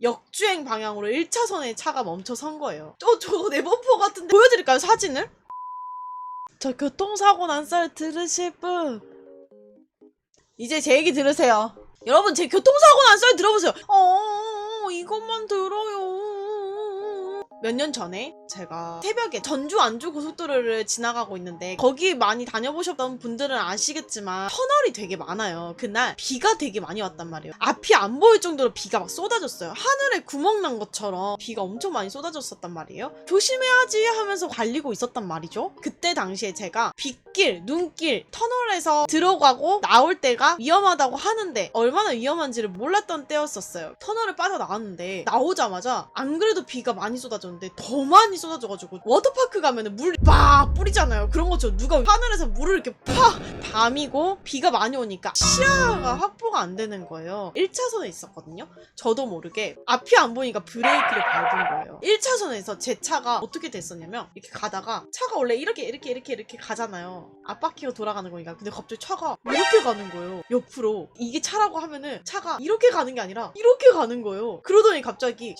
역주행 방향으로 1차선에 차가 멈춰 선 거예요. 저거 내 범퍼 같은데 보여드릴까요, 사진을? 저 교통사고 난 썰 들으실 분 이제 제 얘기 들으세요. 여러분, 제 교통사고 난 썰 들어보세요. 이것만 들어요. 몇 년 전에 제가 새벽에 전주 안주 고속도로를 지나가고 있는데, 거기 많이 다녀보셨던 분들은 아시겠지만 터널이 되게 많아요. 그날 비가 되게 많이 왔단 말이에요. 앞이 안 보일 정도로 비가 막 쏟아졌어요. 하늘에 구멍 난 것처럼 비가 엄청 많이 쏟아졌었단 말이에요. 조심해야지 하면서 달리고 있었단 말이죠. 그때 당시에 제가 빗길, 눈길, 터널에서 들어가고 나올 때가 위험하다고 하는데 얼마나 위험한지를 몰랐던 때였었어요. 터널을 빠져나왔는데 나오자마자 안 그래도 비가 많이 쏟아졌는데 더 많이 쏟아져가지고, 워터파크 가면은 물 막 뿌리잖아요. 그런 것처럼 누가 하늘에서 물을 이렇게 밤이고 비가 많이 오니까 시야가 확보가 안 되는 거예요. 1차선에 있었거든요. 저도 모르게 앞이 안 보이니까 브레이크를 밟은 거예요. 1차선에서 제 차가 어떻게 됐었냐면, 이렇게 가다가 차가 원래 이렇게 가잖아요. 앞바퀴가 돌아가는 거니까. 근데 갑자기 차가 이렇게 가는 거예요. 옆으로. 이게 차라고 하면은 차가 이렇게 가는 게 아니라 이렇게 가는 거예요. 그러더니 갑자기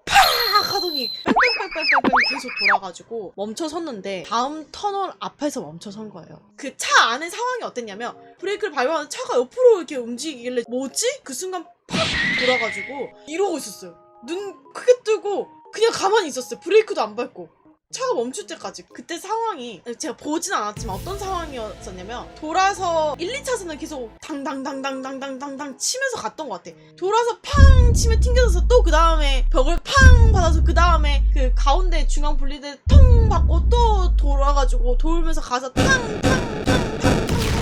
팍 하더니 뺑뺑뺑뺑뺑 계속 돌아가지고 멈춰 섰는데, 다음 터널 앞에서 멈춰 선 거예요. 그 차 안의 상황이 어땠냐면, 브레이크를 밟았는데 차가 옆으로 이렇게 움직이길래 뭐지? 그 순간 팍 돌아가지고 이러고 있었어요. 눈 크게 뜨고 그냥 가만히 있었어요. 브레이크도 안 밟고. 차가 멈출 때까지. 그때 상황이 제가 보진 않았지만 어떤 상황이었었냐면, 돌아서 1, 2차선을 계속 당당당당당당당당 치면서 갔던 것 같아. 돌아서 팡 치면 튕겨져서 또 그 다음에 벽을 팡 받아서 그 다음에 그 가운데 중앙 분리대 통 받고 또 돌아가지고 돌면서 가서 탕탕탕탕탕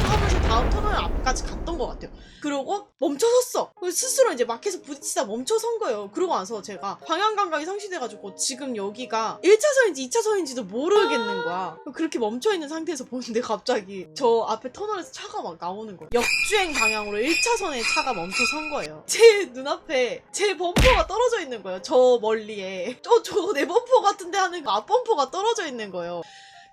하면서 다음 터널 앞까지 갔던 것 같아요. 그러고 멈춰섰어. 스스로 이제 마켓에서 부딪히다 멈춰선 거예요. 그러고 나서 제가 방향 감각이 상실돼가지고 지금 여기가 1차선인지 2차선인지도 모르겠는 거야. 그렇게 멈춰있는 상태에서 보는데 갑자기 저 앞에 터널에서 차가 막 나오는 거예요. 역주행 방향으로 1차선에 차가 멈춰 선 거예요. 제 눈앞에 제 범퍼가 떨어져 있는 거예요. 저 멀리에. 저거 내 범퍼 같은데 하는 거 앞범퍼가 떨어져 있는 거예요.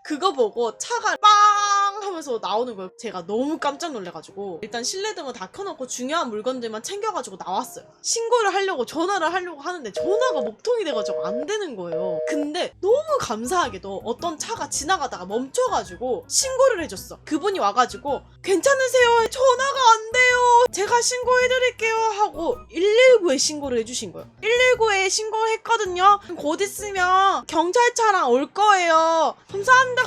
그거 보고 차가 빵 하면서 나오는 거예요. 제가 너무 깜짝 놀래가지고 일단 실내등을 다 켜놓고 중요한 물건들만 챙겨가지고 나왔어요. 신고를 하려고 전화를 하려고 하는데 전화가 목통이 돼가지고 안 되는 거예요. 근데 너무 감사하게도 어떤 차가 지나가다가 멈춰가지고 신고를 해줬어. 그분이 와가지고 괜찮으세요? 전화가 안 돼요. 제가 신고해드릴게요 하고 119에 신고를 해주신 거예요. 119에 신고했거든요. 곧 있으면 경찰차랑 올 거예요. 감사합니다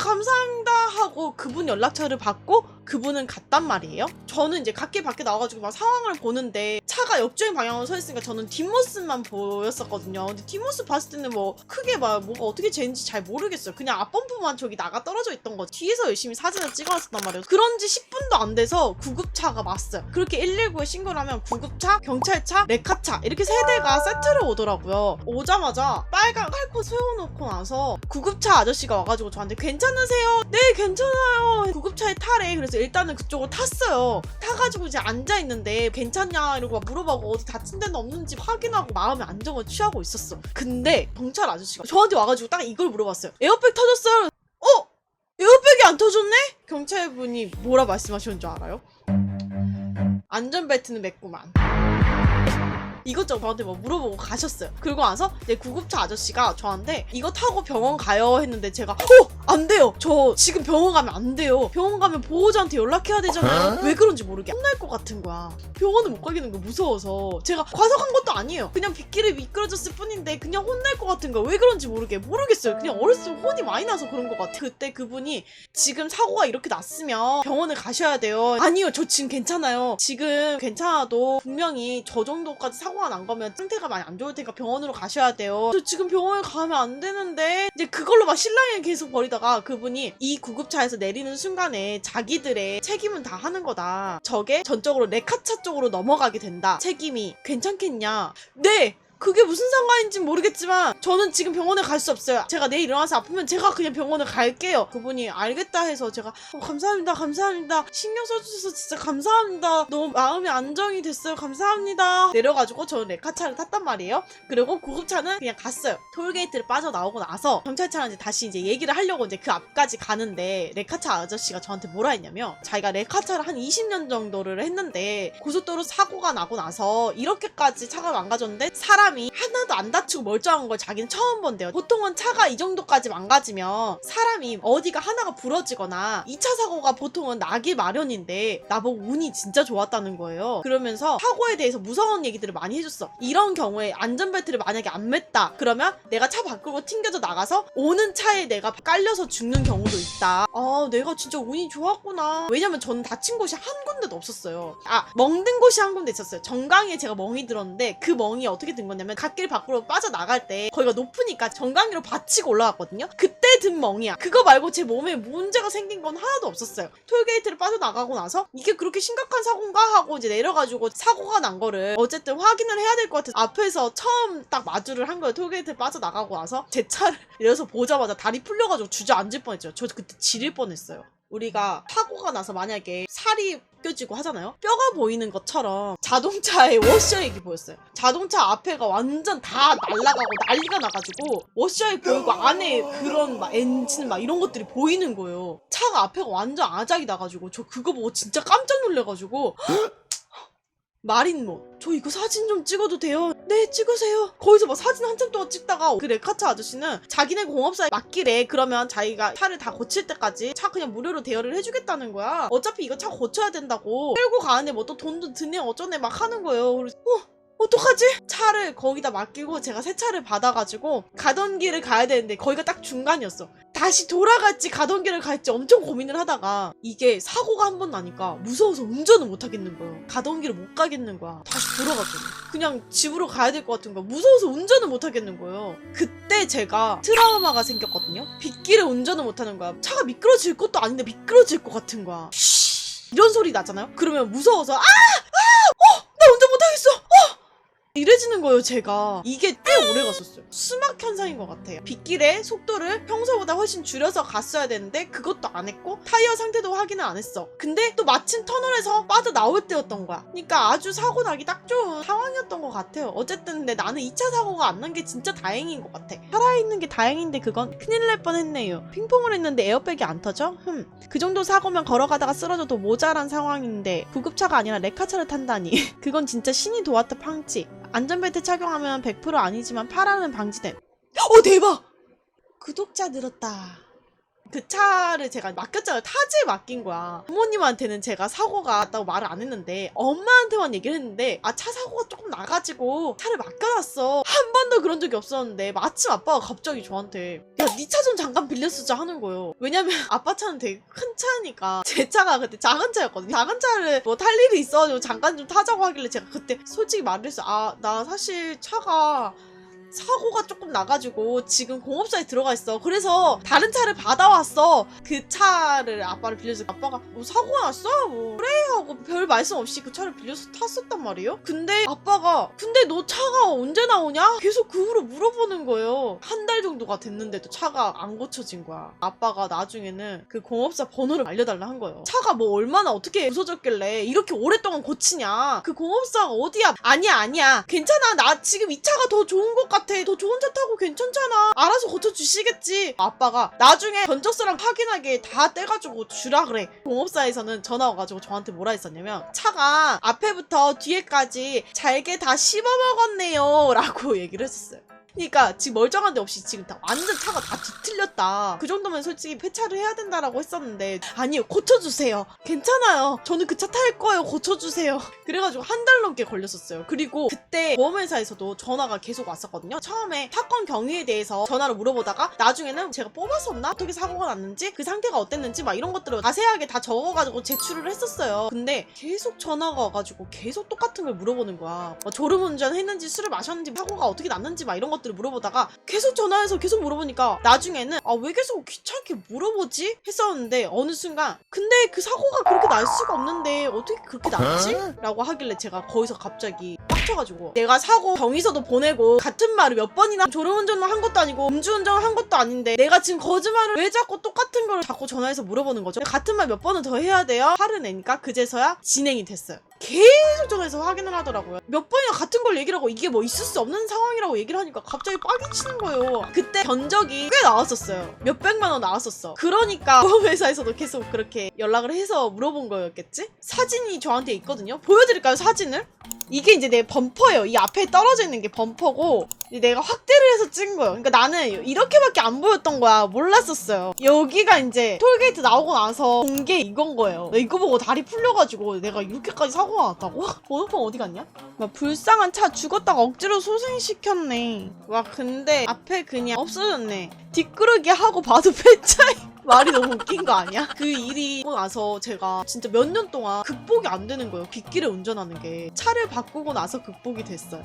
하고 그분 연락처를 받고 그분은 갔단 말이에요. 저는 이제 밖에 나와가지고 막 상황을 보는데 차가 역주행 방향으로 서 있으니까 저는 뒷모습만 보였었거든요. 근데 뒷모습 봤을 때는 뭐 크게 막 뭐가 어떻게 되는지 잘 모르겠어요. 그냥 앞범프만 저기 나가 떨어져 있던 거지. 뒤에서 열심히 사진을 찍어놨었단 말이에요. 그런 지 10분도 안 돼서 구급차가 왔어요. 그렇게 119에 신고를 하면 구급차, 경찰차, 레카차 이렇게 세 대가 세트로 오더라고요. 오자마자 빨간 칼코 세워놓고 나서 구급차 아저씨가 와가지고 저한테 괜찮으세요? 네 괜찮아요. 구급차에 타래. 그래서 일단은 그쪽으로 탔어요. 타가지고 이제 앉아있는데 괜찮냐 이러고 막 물어보고 어디 다친 데는 없는지 확인하고 마음의 안정을 취하고 있었어. 근데 경찰 아저씨가 저한테 와가지고 딱 이걸 물어봤어요. 에어백 터졌어요? 에어백이 안 터졌네? 경찰분이 뭐라 말씀하셨는 줄 알아요? 안전벨트는 맸구만. 이것저것 저한테 뭐 물어보고 가셨어요. 그러고 나서 이제 구급차 아저씨가 저한테 이거 타고 병원 가요 했는데 제가 안 돼요. 저 지금 병원 가면 안 돼요. 병원 가면 보호자한테 연락해야 되잖아요. 왜 그런지 모르게 혼날 것 같은 거야. 병원을 못 가겠는 거 무서워서. 제가 과속한 것도 아니에요. 그냥 빗길에 미끄러졌을 뿐인데 그냥 혼날 것 같은 거야. 왜 그런지 모르겠어요. 그냥 어렸을 때 혼이 많이 나서 그런 것 같아. 그때 그분이 지금 사고가 이렇게 났으면 병원을 가셔야 돼요. 아니요, 저 지금 괜찮아요. 지금 괜찮아도 분명히 저 정도까지 사고가 난 거면 상태가 많이 안 좋을 테니까 병원으로 가셔야 돼요. 저 지금 병원에 가면 안 되는데. 이제 그걸로 막 실랑이를 계속 벌이다가 그분이 이 구급차에서 내리는 순간에 자기들의 책임은 다 하는 거다. 저게 전적으로 레카차 쪽으로 넘어가게 된다. 책임이 괜찮겠냐? 네! 그게 무슨 상관인지 모르겠지만 저는 지금 병원에 갈 수 없어요. 제가 내일 일어나서 아프면 제가 그냥 병원에 갈게요. 그분이 알겠다 해서 제가 감사합니다 감사합니다 신경 써주셔서 진짜 감사합니다 너무 마음이 안정이 됐어요 감사합니다 내려가지고 저는 레카차를 탔단 말이에요. 그리고 구급차는 그냥 갔어요. 톨게이트를 빠져나오고 나서 경찰차랑 다시 이제 얘기를 하려고 이제 그 앞까지 가는데 레카차 아저씨가 저한테 뭐라 했냐면 자기가 레카차를 한 20년 정도를 했는데 고속도로 사고가 나고 나서 이렇게까지 차가 망가졌는데 사람이 하나도 안 다치고 멀쩡한 걸 자기는 처음 본대요. 보통은 차가 이 정도까지 망가지면 사람이 어디가 하나가 부러지거나 2차 사고가 보통은 나기 마련인데 나보고 운이 진짜 좋았다는 거예요. 그러면서 사고에 대해서 무서운 얘기들을 많이 해줬어. 이런 경우에 안전벨트를 만약에 안 맸다 그러면 내가 차 밖으로 튕겨져 나가서 오는 차에 내가 깔려서 죽는 경우도 있다. 아 내가 진짜 운이 좋았구나. 왜냐면 저는 다친 곳이 한 군데도 없었어요. 멍든 곳이 한 군데 있었어요. 정강이에 제가 멍이 들었는데 그 멍이 어떻게 든 거냐면 갓길 밖으로 빠져나갈 때 거기가 높으니까 정강이로 받치고 올라갔거든요. 그때 든 멍이야. 그거 말고 제 몸에 문제가 생긴 건 하나도 없었어요. 톨게이트를 빠져나가고 나서 이게 그렇게 심각한 사고인가 하고 이제 내려가지고 사고가 난 거를 어쨌든 확인을 해야 될 것 같아서 앞에서 처음 딱 마주를 한 거예요. 톨게이트를 빠져나가고 나서 제 차를 이래서 보자마자 다리 풀려가지고 주저앉을 뻔했죠. 저 그때 지릴 뻔했어요. 우리가 사고가 나서 만약에 살이 껴지고 하잖아요. 뼈가 보이는 것처럼 자동차에 워셔액이 보였어요. 자동차 앞에가 완전 다 날아가고 난리가 나가지고 워셔액 보이고 안에 그런 막 엔진 막 이런 것들이 보이는 거예요. 차가 앞에가 완전 아작이 나가지고 저 그거 보고 진짜 깜짝 놀래가지고 마린모 저 이거 사진 좀 찍어도 돼요? 네 찍으세요. 거기서 막 사진 한참 동안 찍다가 그 레카차 아저씨는 자기네 공업사에 맡기래. 그러면 자기가 차를 다 고칠 때까지 차 그냥 무료로 대여를 해주겠다는 거야. 어차피 이거 차 고쳐야 된다고 끌고 가는데 뭐 또 돈도 드네 어쩌네 막 하는 거예요. 그래서 어떡하지? 차를 거기다 맡기고 제가 새 차를 받아가지고 가던 길을 가야 되는데 거기가 딱 중간이었어. 다시 돌아갈지 가던 길을 갈지 엄청 고민을 하다가 이게 사고가 한 번 나니까 무서워서 운전을 못 하겠는 거예요. 가던 길을 못 가겠는 거야. 다시 돌아갔더니 그냥 집으로 가야 될 것 같은 거야. 무서워서 운전을 못 하겠는 거예요. 그때 제가 트라우마가 생겼거든요. 빗길에 운전을 못 하는 거야. 차가 미끄러질 것도 아닌데 미끄러질 것 같은 거야. 이런 소리 나잖아요? 그러면 무서워서 나 운전 못 하겠어! 이래지는 거예요. 제가 이게 꽤 오래 갔었어요. 수막 현상인 것 같아요. 빗길에 속도를 평소보다 훨씬 줄여서 갔어야 되는데 그것도 안 했고 타이어 상태도 확인을 안 했어. 근데 또 마침 터널에서 빠져나올 때였던 거야. 그러니까 아주 사고 나기 딱 좋은 상황이었던 것 같아요. 어쨌든 근데 나는 2차 사고가 안 난 게 진짜 다행인 것 같아. 살아있는 게 다행인데 그건 큰일 날 뻔했네요. 핑퐁을 했는데 에어백이 안 터져? 그 정도 사고면 걸어가다가 쓰러져도 모자란 상황인데 구급차가 아니라 레카차를 탄다니. 그건 진짜 신이 도왔다 팡치. 안전벨트 착용하면 100% 아니지만 파라는 방지됨. 대박! 구독자 늘었다. 그 차를 제가 맡겼잖아요. 타지에 맡긴 거야. 부모님한테는 제가 사고가 났다고 말을 안 했는데 엄마한테만 얘기를 했는데 차 사고가 조금 나가지고 차를 맡겨놨어. 한 번도 그런 적이 없었는데 마침 아빠가 갑자기 저한테 야, 네 차 좀 잠깐 빌려쓰자 하는 거예요. 왜냐면 아빠 차는 되게 큰 차니까 제 차가 그때 작은 차였거든요. 작은 차를 뭐 탈 일이 있어가지고 잠깐 좀 타자고 하길래 제가 그때 솔직히 말을 했어요. 나 사실 차가 사고가 조금 나가지고 지금 공업사에 들어가 있어. 그래서 다른 차를 받아왔어. 그 차를 아빠를 빌려서 아빠가 뭐 사고가 났어? 뭐 그래 하고 별 말씀 없이 그 차를 빌려서 탔었단 말이에요. 근데 아빠가 근데 너 차가 언제 나오냐? 계속 그 후로 물어보는 거예요. 한 달 정도가 됐는데도 차가 안 고쳐진 거야. 아빠가 나중에는 그 공업사 번호를 알려달라 한 거예요. 차가 뭐 얼마나 어떻게 부서졌길래 이렇게 오랫동안 고치냐. 그 공업사가 어디야? 아니야 괜찮아. 나 지금 이 차가 더 좋은 것 같아. 더 좋은 차 타고 괜찮잖아. 알아서 고쳐주시겠지. 아빠가 나중에 견적서랑 확인하게 다 떼가지고 주라 그래. 공업사에서는 전화 와가지고 저한테 뭐라 했었냐면 차가 앞에부터 뒤에까지 잘게 다 씹어먹었네요 라고 얘기를 했었어요. 그러니까 지금 멀쩡한 데 없이 지금 다 완전 차가 다 뒤틀렸다. 그 정도면 솔직히 폐차를 해야 된다라고 했었는데 아니요 고쳐주세요. 괜찮아요. 저는 그 차 탈 거예요. 고쳐주세요. 그래가지고 한 달 넘게 걸렸었어요. 그리고 그때 보험회사에서도 전화가 계속 왔었거든요. 처음에 사건 경위에 대해서 전화로 물어보다가 나중에는 제가 뽑았었나? 어떻게 사고가 났는지 그 상태가 어땠는지 막 이런 것들을 자세하게 다 적어가지고 제출을 했었어요. 근데 계속 전화가 와가지고 계속 똑같은 걸 물어보는 거야. 졸음운전 했는지 술을 마셨는지 사고가 어떻게 났는지 막 이런 것들을 물어보다가 계속 전화해서 계속 물어보니까 나중에는 왜 계속 귀찮게 물어보지? 했었는데 어느 순간 근데 그 사고가 그렇게 날 수가 없는데 어떻게 그렇게 났지? 라고 하길래 제가 거기서 갑자기 빡 꽂혀가지고 내가 사고 경위서도 보내고 같은 말을 몇 번이나 졸음운전을 한 것도 아니고 음주운전을 한 것도 아닌데 내가 지금 거짓말을 왜 자꾸 똑같은 걸 자꾸 전화해서 물어보는 거죠. 같은 말 몇 번은 더 해야 돼요. 화를 내니까 그제서야 진행이 됐어요. 계속 전화해서 확인을 하더라고요. 몇 번이나 같은 걸 얘기를 하고 이게 뭐 있을 수 없는 상황이라고 얘기를 하니까 갑자기 빡이 치는 거예요. 그때 견적이 꽤 나왔었어요. 몇백만 원 나왔었어. 그러니까 보험회사에서도 계속 그렇게 연락을 해서 물어본 거였겠지? 사진이 저한테 있거든요. 보여드릴까요, 사진을? 이게 이제 내 범퍼예요. 이 앞에 떨어져 있는 게 범퍼고 내가 확대를 해서 찍은 거예요. 그러니까 나는 이렇게밖에 안 보였던 거야. 몰랐었어요. 여기가 이제 톨게이트 나오고 나서 본 게 이건 거예요. 나 이거 보고 다리 풀려가지고 내가 이렇게까지 사고가 났다고? 번호판 어디 갔냐? 막 불쌍한 차 죽었다가 억지로 소생시켰네. 와 근데 앞에 그냥 없어졌네. 뒷구르기 하고 봐도 배차이. 말이 너무 웃긴 거 아니야? 그 일이 있고 나서 제가 진짜 몇 년 동안 극복이 안 되는 거예요. 빗길에 운전하는 게. 차를 바꾸고 나서 극복이 됐어요.